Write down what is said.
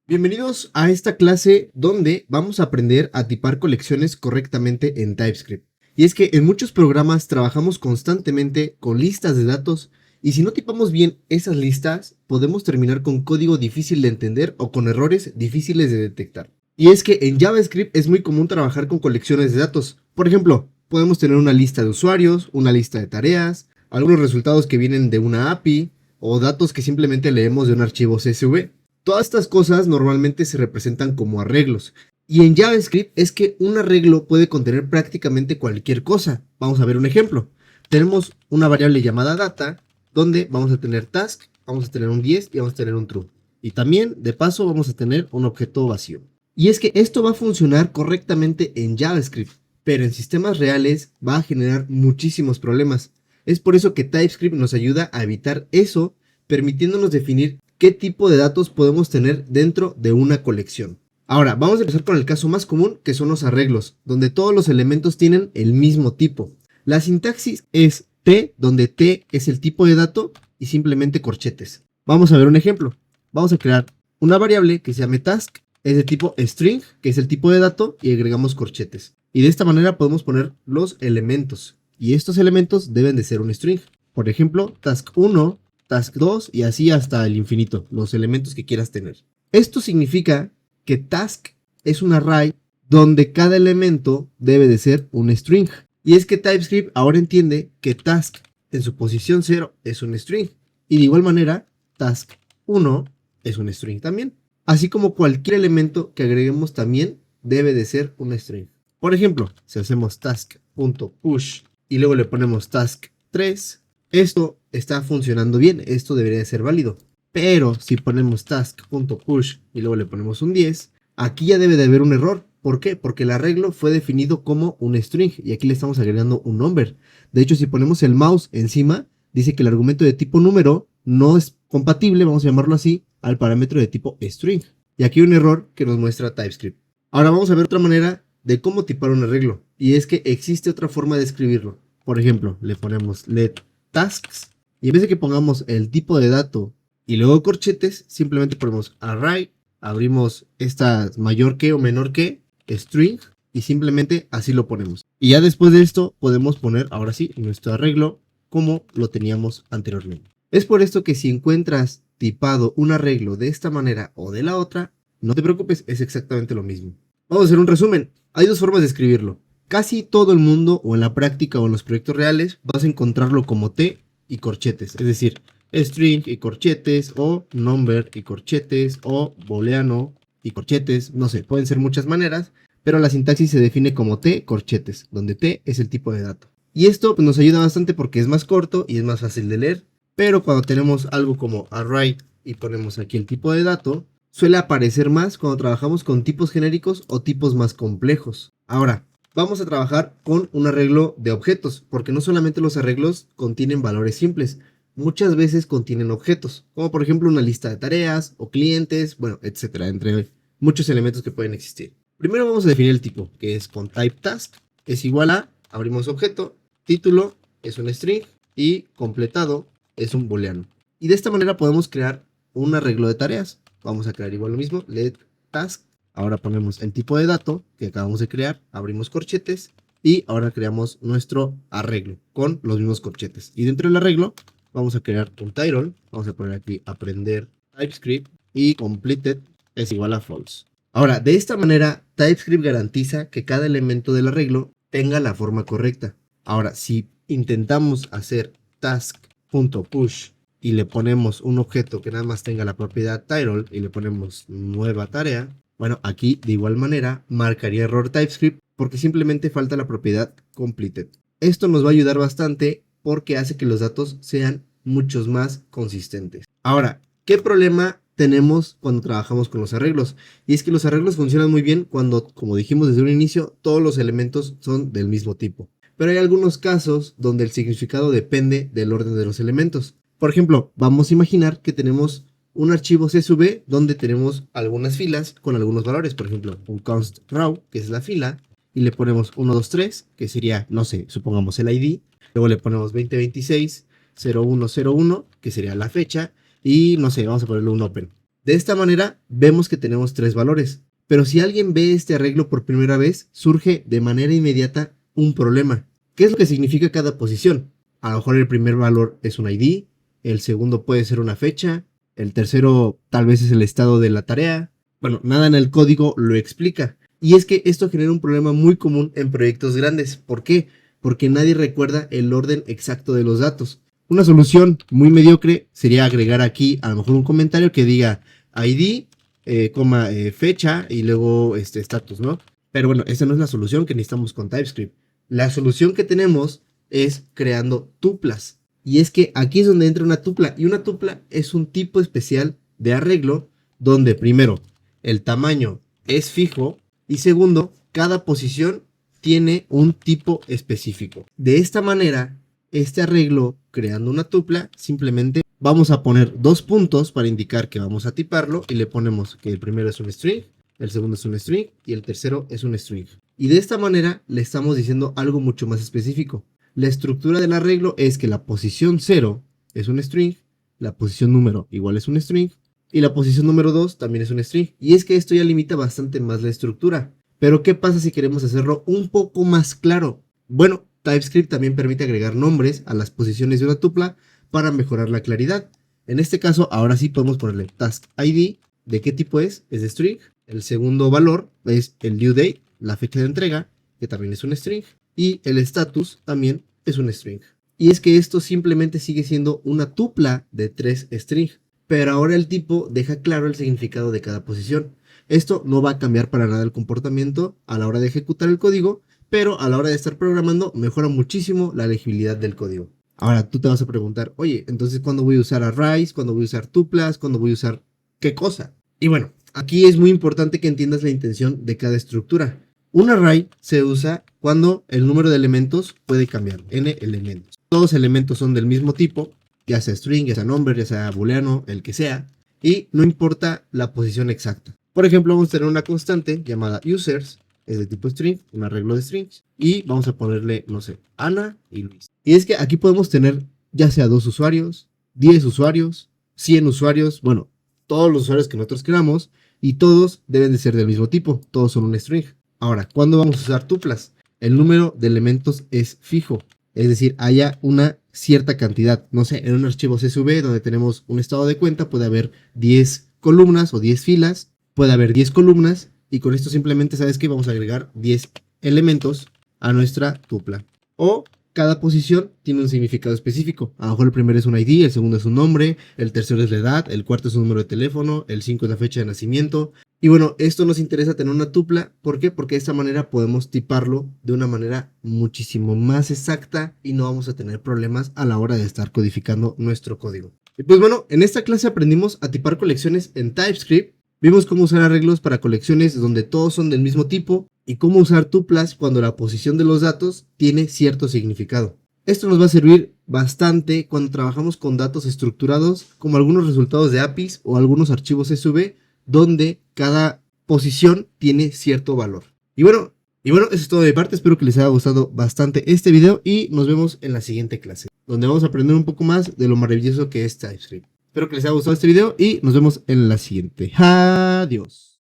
Bienvenidos a esta clase donde vamos a aprender a tipar colecciones correctamente en TypeScript. Y es que en muchos programas trabajamos constantemente con listas de datos y si no tipamos bien esas listas, podemos terminar con código difícil de entender o con errores difíciles de detectar. Y es que en JavaScript es muy común trabajar con colecciones de datos. Por ejemplo, podemos tener una lista de usuarios, una lista de tareas, algunos resultados que vienen de una API o datos que simplemente leemos de un archivo CSV. Todas estas cosas normalmente se representan como arreglos. Y en JavaScript es que un arreglo puede contener prácticamente cualquier cosa. Vamos a ver un ejemplo. Tenemos una variable llamada data, donde vamos a tener task, vamos a tener un 10 y vamos a tener un true. Y también, de paso, vamos a tener un objeto vacío. Y es que esto va a funcionar correctamente en JavaScript, pero en sistemas reales va a generar muchísimos problemas. Es por eso que TypeScript nos ayuda a evitar eso, permitiéndonos definir qué tipo de datos podemos tener dentro de una colección. Ahora, vamos a empezar con el caso más común, que son los arreglos, donde todos los elementos tienen el mismo tipo. La sintaxis es T, donde T es el tipo de dato, y simplemente corchetes. Vamos a ver un ejemplo. Vamos a crear una variable que se llame task, es de tipo string, que es el tipo de dato, y agregamos corchetes. Y de esta manera podemos poner los elementos, y estos elementos deben de ser un string. Por ejemplo, task 1, task 2 y así hasta el infinito, los elementos que quieras tener. Esto significa que task es un array donde cada elemento debe de ser un string. Y es que TypeScript ahora entiende que task en su posición 0 es un string. Y de igual manera, task 1 es un string también. Así como cualquier elemento que agreguemos también debe de ser un string. Por ejemplo, si hacemos task.push y luego le ponemos task 3, esto está funcionando bien, esto debería de ser válido. Pero si ponemos task.push y luego le ponemos un 10, aquí ya debe de haber un error. ¿Por qué? Porque el arreglo fue definido como un string y aquí le estamos agregando un number. De hecho, si ponemos el mouse encima, dice que el argumento de tipo número no es compatible, vamos a llamarlo así, al parámetro de tipo string. Y aquí hay un error que nos muestra TypeScript. Ahora vamos a ver otra manera de cómo tipar un arreglo. Y es que existe otra forma de escribirlo. Por ejemplo, le ponemos let tasks y en vez de que pongamos el tipo de dato y luego corchetes, simplemente ponemos array, abrimos esta mayor que o menor que, string, y simplemente así lo ponemos. Y ya después de esto podemos poner ahora sí nuestro arreglo como lo teníamos anteriormente. Es por esto que si encuentras tipado un arreglo de esta manera o de la otra, no te preocupes, es exactamente lo mismo. Vamos a hacer un resumen. Hay dos formas de escribirlo. Casi todo el mundo, o en la práctica o en los proyectos reales, vas a encontrarlo como T y corchetes, es decir, string y corchetes, o number y corchetes, o booleano y corchetes, no sé, pueden ser muchas maneras, pero la sintaxis se define como T corchetes, donde T es el tipo de dato. Y esto pues, nos ayuda bastante porque es más corto y es más fácil de leer, pero cuando tenemos algo como array y ponemos aquí el tipo de dato, suele aparecer más cuando trabajamos con tipos genéricos o tipos más complejos. Ahora, vamos a trabajar con un arreglo de objetos, porque no solamente los arreglos contienen valores simples, muchas veces contienen objetos, como por ejemplo una lista de tareas o clientes, bueno, etcétera, entre muchos elementos que pueden existir. Primero vamos a definir el tipo, que es con type task, es igual a, abrimos objeto, título es un string y completado es un booleano. Y de esta manera podemos crear un arreglo de tareas. Vamos a crear igual lo mismo, let task. Ahora ponemos el tipo de dato que acabamos de crear, abrimos corchetes y ahora creamos nuestro arreglo con los mismos corchetes. Y dentro del arreglo vamos a crear un title, vamos a poner aquí aprender TypeScript y completed es igual a false. Ahora, de esta manera TypeScript garantiza que cada elemento del arreglo tenga la forma correcta. Ahora, si intentamos hacer task.push y le ponemos un objeto que nada más tenga la propiedad title y le ponemos nueva tarea, bueno, aquí de igual manera marcaría error TypeScript porque simplemente falta la propiedad completed. Esto nos va a ayudar bastante porque hace que los datos sean muchos más consistentes. Ahora, ¿qué problema tenemos cuando trabajamos con los arreglos? Y es que los arreglos funcionan muy bien cuando, como dijimos desde un inicio, todos los elementos son del mismo tipo. Pero hay algunos casos donde el significado depende del orden de los elementos. Por ejemplo, vamos a imaginar que tenemos un archivo CSV donde tenemos algunas filas con algunos valores. Por ejemplo, un const row, que es la fila, y le ponemos 1, 2, 3, que sería, no sé, supongamos el ID. Luego le ponemos 2026 0101, que sería la fecha, y no sé, vamos a ponerle un open. De esta manera vemos que tenemos 3 valores. Pero si alguien ve este arreglo por primera vez, surge de manera inmediata un problema. ¿Qué es lo que significa cada posición? A lo mejor el primer valor es un ID, el segundo puede ser una fecha, el tercero tal vez es el estado de la tarea. Bueno, nada en el código lo explica. Y es que esto genera un problema muy común en proyectos grandes. ¿Por qué? Porque nadie recuerda el orden exacto de los datos. Una solución muy mediocre sería agregar aquí a lo mejor un comentario que diga ID, fecha y luego status, ¿no? Pero bueno, esa no es la solución que necesitamos con TypeScript. La solución que tenemos es creando tuplas. Y es que aquí es donde entra una tupla. Y una tupla es un tipo especial de arreglo donde primero el tamaño es fijo y segundo, cada posición tiene un tipo específico. De esta manera, este arreglo creando una tupla, simplemente vamos a poner 2 puntos para indicar que vamos a tiparlo y le ponemos que el primero es un string, el segundo es un string y el tercero es un string. Y de esta manera le estamos diciendo algo mucho más específico. La estructura del arreglo es que la posición 0 es un string, la posición número igual es un string y la posición número 2 también es un string. Y es que esto ya limita bastante más la estructura. Pero ¿qué pasa si queremos hacerlo un poco más claro? Bueno, TypeScript también permite agregar nombres a las posiciones de una tupla para mejorar la claridad. En este caso, ahora sí podemos ponerle task ID. ¿De qué tipo es? Es de string. El segundo valor es el due date, la fecha de entrega, que también es un string. Y el status también es un string. Y es que esto simplemente sigue siendo una tupla de 3 strings. Pero ahora el tipo deja claro el significado de cada posición. Esto no va a cambiar para nada el comportamiento a la hora de ejecutar el código, pero a la hora de estar programando mejora muchísimo la legibilidad del código. Ahora tú te vas a preguntar, oye, entonces ¿cuándo voy a usar arrays? ¿Cuándo voy a usar tuplas? ¿Cuándo voy a usar qué cosa? Y bueno, aquí es muy importante que entiendas la intención de cada estructura. Un array se usa cuando el número de elementos puede cambiar, n elementos. Todos los elementos son del mismo tipo, ya sea string, ya sea number, ya sea booleano, el que sea, y no importa la posición exacta. Por ejemplo, vamos a tener una constante llamada users, es de tipo string, un arreglo de strings, y vamos a ponerle, no sé, Ana y Luis. Y es que aquí podemos tener ya sea 2 usuarios, 10 usuarios, 100 usuarios, bueno, todos los usuarios que nosotros queramos, y todos deben de ser del mismo tipo, todos son un string. Ahora, ¿cuándo vamos a usar tuplas? El número de elementos es fijo, es decir, haya una cierta cantidad. No sé, en un archivo CSV donde tenemos un estado de cuenta puede haber 10 columnas o 10 filas, puede haber 10 columnas y con esto simplemente sabes que vamos a agregar 10 elementos a nuestra tupla. O cada posición tiene un significado específico. A lo mejor el primero es un ID, el segundo es un nombre, el tercero es la edad, el cuarto es un número de teléfono, el 5 es la fecha de nacimiento. Y bueno, esto nos interesa tener una tupla. ¿Por qué? Porque de esta manera podemos tiparlo de una manera muchísimo más exacta y no vamos a tener problemas a la hora de estar codificando nuestro código. Y pues bueno, en esta clase aprendimos a tipar colecciones en TypeScript. Vimos cómo usar arreglos para colecciones donde todos son del mismo tipo y cómo usar tuplas cuando la posición de los datos tiene cierto significado. Esto nos va a servir bastante cuando trabajamos con datos estructurados como algunos resultados de APIs o algunos archivos CSV donde cada posición tiene cierto valor. Y bueno, eso es todo de mi parte. Espero que les haya gustado bastante este video y nos vemos en la siguiente clase, donde vamos a aprender un poco más de lo maravilloso que es TypeScript. Espero que les haya gustado este video y nos vemos en la siguiente. Adiós.